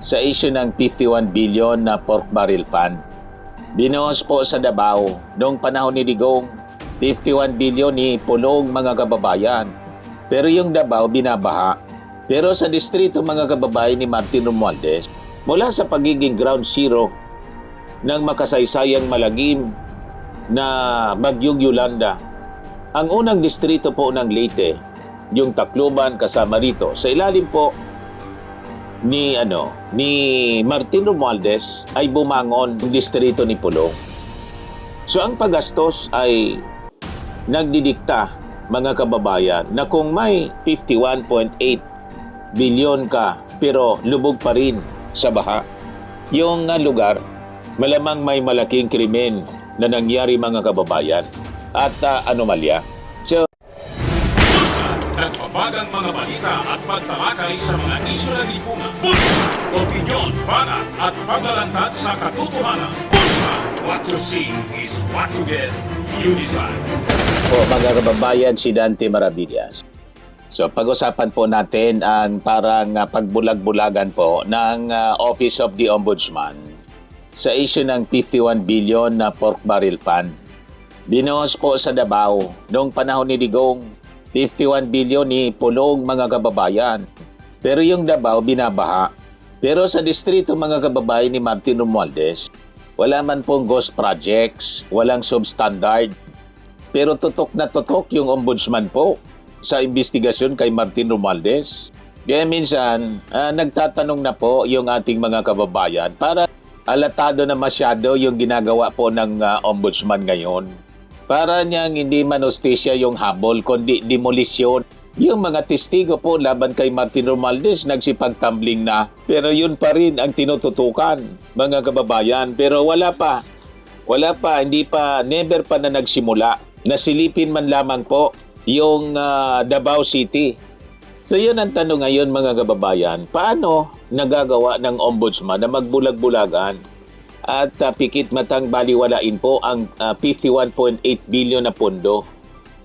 sa issue ng 51 billion na pork barrel fund. Binuhos po sa Davao noong panahon ni Digong, 51 billion ni Pulong mga kababayan. Pero yung Davao binabaha. Pero sa distrito mga kababayan ni Martin Romualdez, mula sa pagiging ground zero ng makasaysayang malagim na Bagyong Yolanda, ang unang distrito po ng Leyte, yung Tacloban kasama rito, sa ilalim po ni Martin Romualdez ay bumangon yung distrito ni Pulong. So ang paggastos ay nagdidikta mga kababayan na kung may 51.8 billion ka pero lubog pa rin sa baha, yung lugar malamang may malaking krimen na nangyari mga kababayan at anomalya. So, nagbabagang mga balita at pagtalakay sa mga isyu ng lipunan. Bulsa! Opinyon, banat at paglalantad sa katotohanan. Bulsa! What you see is what you get. You decide. po mga kababayan, si Dante Maravillas. So pag-usapan po natin ang parang pagbulag-bulagan po ng Office of the Ombudsman sa issue ng 51 billion na pork barrel fund. Binuhos po sa Davao noong panahon ni Digong, 51 billion ni Pulong mga kababayan. Pero yung Davao binabaha. Pero sa distrito mga kababayan ni Martin Romualdez, wala man pong ghost projects, walang substandard. Pero tutok na tutok yung ombudsman po sa investigasyon kay Martin Romualdez. Kaya minsan, nagtatanong na po yung ating mga kababayan para alatado na masyado yung ginagawa po ng ombudsman ngayon. Para niyang hindi manustisya yung habol, kundi demolisyon. Yung mga testigo po laban kay Martin Romualdez nagsipagtumbling na. Pero yun pa rin ang tinututukan, mga kababayan. Pero wala pa, never pa na nagsimula. Nasilipin man lamang po yung Davao City. So yun ang tanong ngayon mga kababayan, paano nagagawa ng ombudsman na magbulag-bulagan at pikit matang baliwalain po ang 51.8 billion na pondo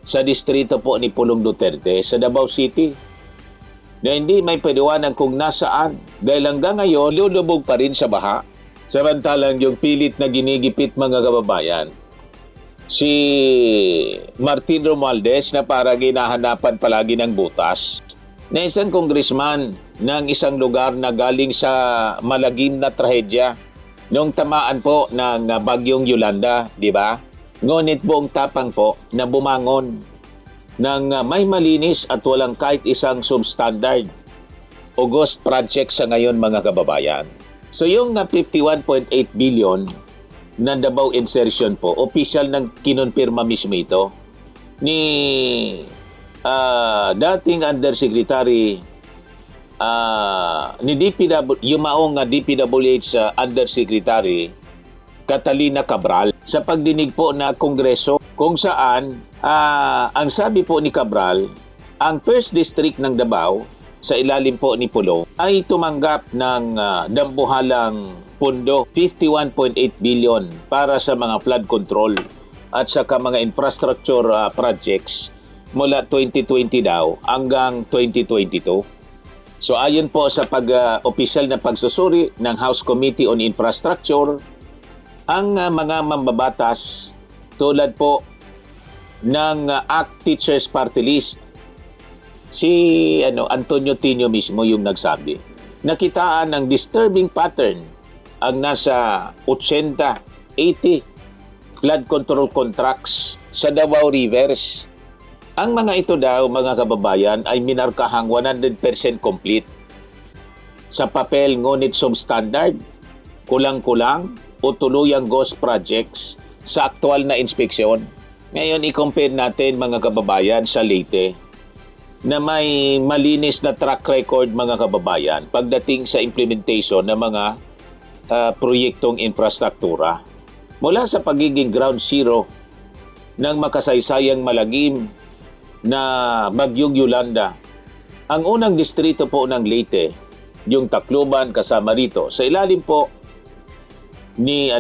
sa distrito po ni Pulong Duterte sa Davao City na hindi may paliwanag kung nasaan dahil hanggang ngayon lulubog pa rin sa baha. Samantalang yung pilit na ginigipit mga kababayan, si Martin Romualdez na parang ginahanapan palagi ng butas na isang congressman ng isang lugar na galing sa malagim na trahedya noong tamaan po ng Bagyong Yolanda, di ba? Ngunit buong tapang po na bumangon ng may malinis at walang kahit isang substandard o ghost project sa ngayon mga kababayan. So yung 51.8 billion na Davao insertion po, official nang kinonfirma mismo ito ni dating Undersecretary ni yung maong DPWH Undersecretary Catalina Cabral sa pagdinig po na Kongreso kung saan ang sabi po ni Cabral, ang first district ng Davao sa ilalim po ni Pulong ay tumanggap ng dambuhalang pondo 51.8 billion para sa mga flood control at saka mga infrastructure projects mula 2020 daw hanggang 2022. So ayon po sa official na pagsusuri ng House Committee on Infrastructure, ang mga mambabatas tulad po ng ACT Teachers Party List, si Antonio Tino mismo yung nagsabi, nakitaan ng disturbing pattern ang nasa 80 flood control contracts sa Davao Rivers. Ang mga ito daw, mga kababayan, ay minarkahang 100% complete. Sa papel, ngunit substandard, kulang-kulang o tuluyang ghost projects sa aktual na inspeksyon. Ngayon, i-compare natin mga kababayan sa Leyte na may malinis na track record mga kababayan pagdating sa implementation ng mga proyektong infrastruktura. Mula sa pagiging ground zero ng makasaysayang malagim na Bagyong Yolanda, ang unang distrito po ng Leyte, yung Tacloban kasama rito, sa ilalim po ni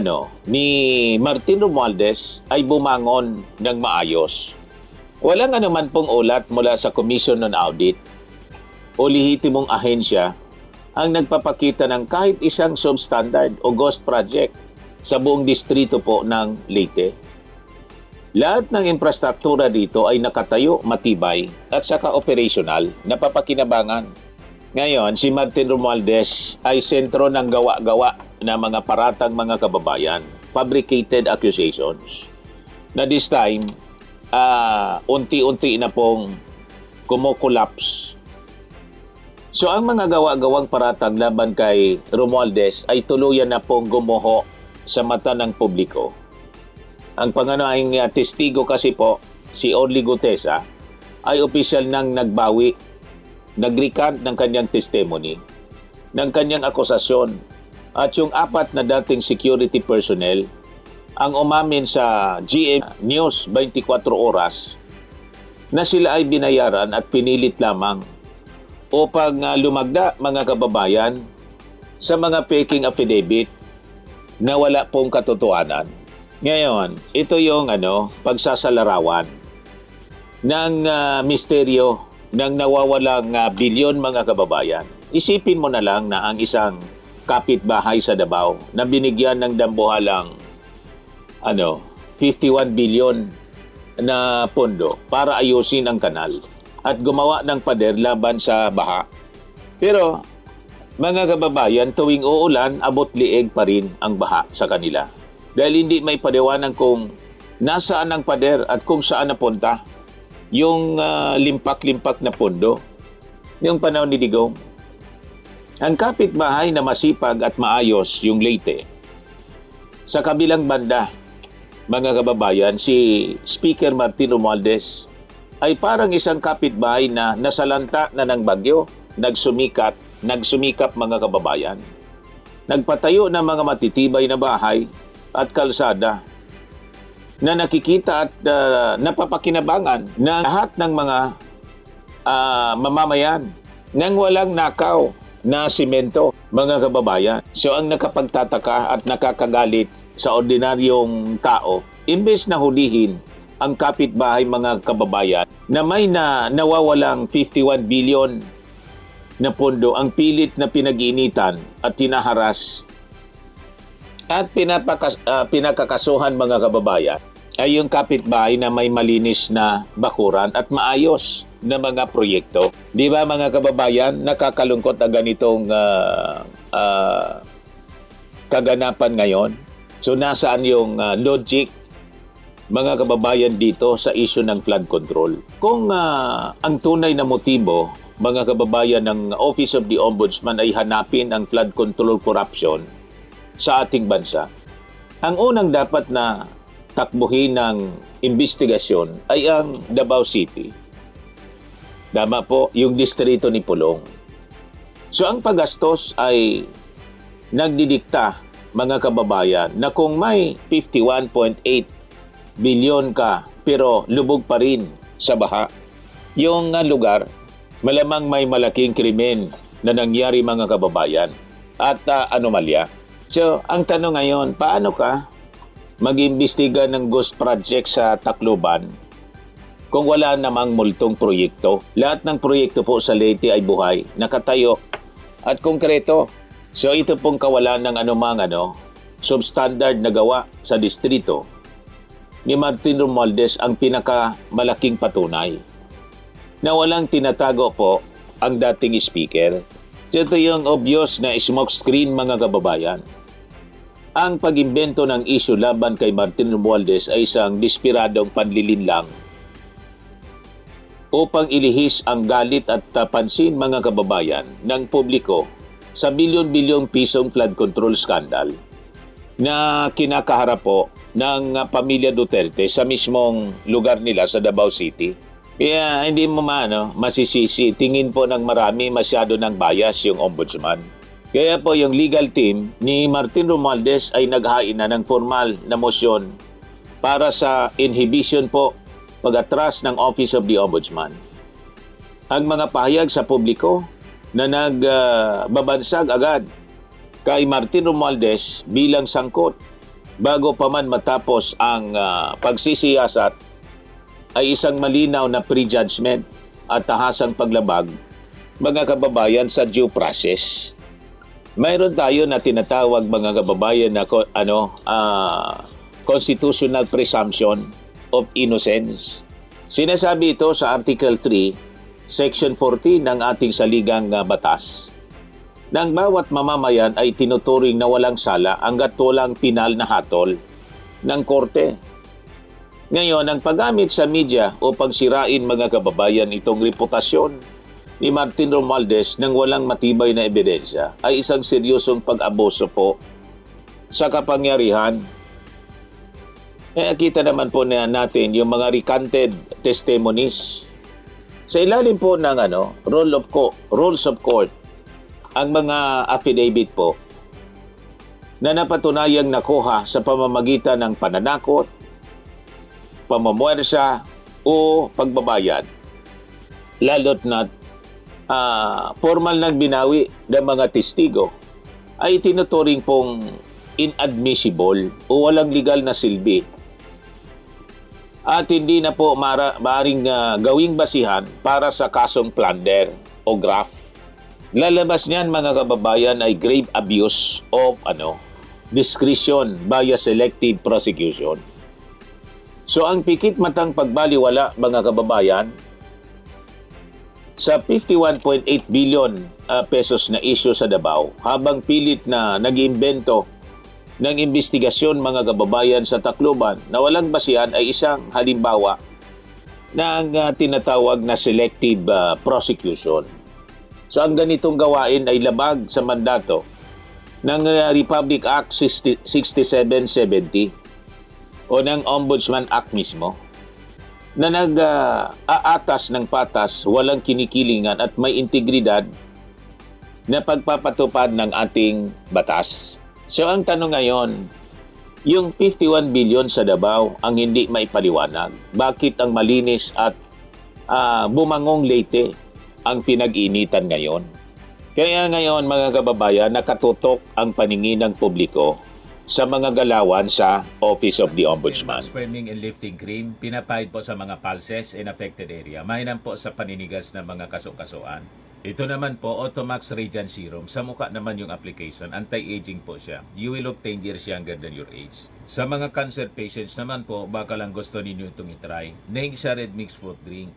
Martin Romualdez ay bumangon ng maayos. Walang anuman pong ulat mula sa Commission on Audit o lehitimong ahensya ang nagpapakita ng kahit isang substandard o ghost project sa buong distrito po ng Leyte. Lahat ng infrastruktura dito ay nakatayo, matibay at saka operational, napapakinabangan. Ngayon, si Martin Romualdez ay sentro ng gawa-gawa na mga paratang mga kababayan, fabricated accusations, na this time, unti-unti na pong kumukulaps. So ang mga gawa-gawang paratang laban kay Romualdez ay tuluyan na pong gumuho sa mata ng publiko. Ang pangunahing testigo kasi po, si Orly Gutesa, ay opisyal nang nagbawi, nag-recant ng kanyang testimony, ng kanyang akusasyon, at yung 4 na dating security personnel ang umamin sa GM News 24 Oras na sila ay binayaran at pinilit lamang upang lumagda mga kababayan sa mga peking affidavit na wala pong katotohanan. Ngayon, ito yung pagsasalarawan ng misteryo ng nawawalang bilyon mga kababayan. Isipin mo na lang na ang isang kapitbahay sa Davao na binigyan ng dambuhalang 51 bilyon na pondo para ayusin ang kanal at gumawa ng pader laban sa baha. Pero mga kababayan, tuwing uulan, abot liig pa rin ang baha sa kanila. Dahil hindi may paliwanag kung nasaan ang pader at kung saan napunta yung limpak-limpak na pondo. Yung panahon ni Digong. Ang kapitbahay na masipag at maayos yung Leyte. Sa kabilang banda, mga kababayan, si Speaker Martin Romualdez ay parang isang kapitbahay na nasalanta na ng bagyo, nagsumikap mga kababayan. Nagpatayo ng mga matitibay na bahay at kalsada na nakikita at napapakinabangan ng lahat ng mga mamamayan nang walang nakaw na simento, mga kababayan. So ang nakapagtataka at nakakagalit sa ordinaryong tao, imbes na hulihin ang kapitbahay mga kababayan na may nawawalang 51 billion na pondo, ang pilit na pinag-iinitan at tinaharas at pinakakasuhan mga kababayan ay yung kapitbahay na may malinis na bakuran at maayos na mga proyekto. Di ba mga kababayan, nakakalungkot ang ganitong kaganapan ngayon? So nasaan yung logic mga kababayan dito sa issue ng flood control? Kung ang tunay na motibo, mga kababayan, ng Office of the Ombudsman ay hanapin ang flood control corruption sa ating bansa, ang unang dapat na takbuhin ng investigasyon ay ang Davao City. Tama po, yung distrito ni Pulong. So ang paggastos ay nagdidikta, mga kababayan, na kung may 51.8 bilyon ka pero lubog pa rin sa baha, yung lugar, malamang may malaking krimen na nangyari, mga kababayan, at anomalya. So, ang tanong ngayon, paano ka mag-imbestiga ng ghost project sa Tacloban kung wala namang multong proyekto? Lahat ng proyekto po sa Leyte ay buhay, nakatayo at konkreto. So, ito pong kawalan ng anumang substandard na gawa sa distrito ni Martin Romualdez ang pinakamalaking patunay na walang tinatago po ang dating speaker. So, ito yung obvious na smoke screen, mga kababayan. Ang pag-imbento ng issue laban kay Martin Romualdez ay isang despiradong panlilinlang upang ilihis ang galit at pansin, mga kababayan, ng publiko sa bilyon-bilyong pisong flood control scandal na kinakaharap po ng pamilya Duterte sa mismong lugar nila sa Davao City. Kaya hindi mo masisisi, tingin po ng marami masyado ng bias yung ombudsman. Kaya po yung legal team ni Martin Romualdez ay naghain na ng formal na motion para sa inhibition po, pag-atras ng Office of the Ombudsman. Ang mga pahayag sa publiko na nagbabansag agad kay Martin Romualdez bilang sangkot bago pa man matapos ang pagsisiyasat ay isang malinaw na prejudgment at tahasang paglabag, mga kababayan, sa due process. mayroon tayo na tinatawag mga kababayan na constitutional presumption of innocence. Sinasabi ito sa Article 3, Section 14 ng ating saligang batas. Nang bawat mamamayan ay tinuturing na walang sala hanggat walang pinal na hatol ng korte. Ngayon, ang paggamit sa media upang sirain mga kababayan itong reputasyon ni Martin Romualdez nang walang matibay na ebidensya ay isang seryosong pag-abuso po sa kapangyarihan. Kita naman po natin yung mga recanted testimonies. Sa ilalim po ng rules of court, ang mga affidavit po na napatunayang nakuha sa pamamagitan ng pananakot, pamamwersa o pagbabayad. Lalo't na formal ng binawi ng mga testigo ay tinuturing pong inadmissible o walang legal na silbi at hindi na po maaaring gawing basihan para sa kasong plunder o graft. Lalabas niyan mga kababayan ay grave abuse of discretion by a selective prosecution. So ang pikit matang pagbaliwala mga kababayan sa 51.8 billion pesos na issue sa Davao habang pilit na nag-iimbento ng investigasyon mga kababayan sa Tacloban na walang basihan ay isang halimbawa ng tinatawag na selective prosecution. So ang ganitong gawain ay labag sa mandato ng Republic Act 6770 o ng Ombudsman Act mismo na nag-aatas ng patas, walang kinikilingan at may integridad na pagpapatupad ng ating batas. So ang tanong ngayon, yung 51 billion sa Davao ang hindi maipaliwanag. Bakit ang malinis at bumangong Leyte ang pinag-initan ngayon? Kaya ngayon mga kababayan, nakatutok ang paningin ng publiko sa mga galawan sa Office of the Ombudsman. Sperming and lifting cream, pinapahid po sa mga pulses in affected area. Mainam po sa paninigas ng mga kasukasuan. Ito naman po, Automax Radiant Serum. Sa mukha naman yung application, anti-aging po siya. You will look 10 years younger than your age. Sa mga cancer patients naman po, baka lang gusto ninyo itong itry. Neng siya red mixed fruit drink.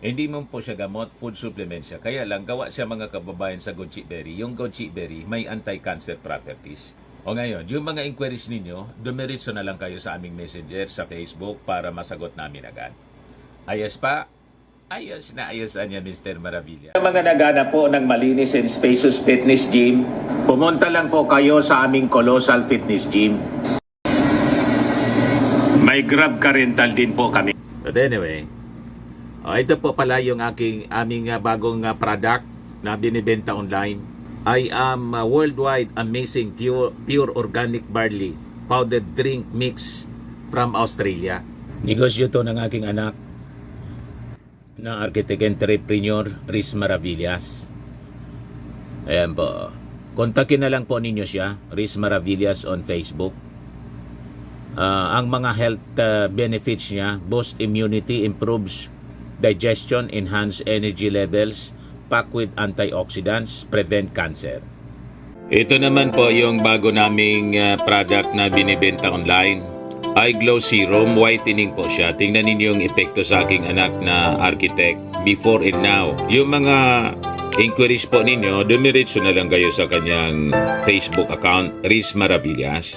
Hindi mo po siya gamot, food supplement siya. Kaya lang, gawa siya mga kababayan sa goji berry. Yung goji berry may anti-cancer properties. O ngayon, yung mga inquiries ninyo, dumiritso na lang kayo sa aming messenger sa Facebook para masagot namin agad. Ayos pa? Ayos na ayos niya, Mr. Maravilla. Sa mga nagana po ng malinis and spacious fitness gym, pumunta lang po kayo sa aming Colossal Fitness Gym. May Grab ka rental din po kami. But anyway, ito po pala yung aming bagong product na binibenta online. I am worldwide amazing pure organic barley powdered drink mix from Australia. Negosyo to ng aking anak na architect entrepreneur Riz Maravillas. Ayan po. Kontakin na lang po ninyo siya, Riz Maravillas on Facebook. Ang mga health benefits niya, boost immunity, improves digestion, enhance energy levels, packed with antioxidants, prevent cancer. Ito naman po yung bago naming product na binibenta online. Eye Glow Serum, whitening po siya. Tingnan ninyo yung epekto sa aking anak na architect before and now. Yung mga inquiries po ninyo, dumiretso na lang kayo sa kanyang Facebook account, Riz Maravillas.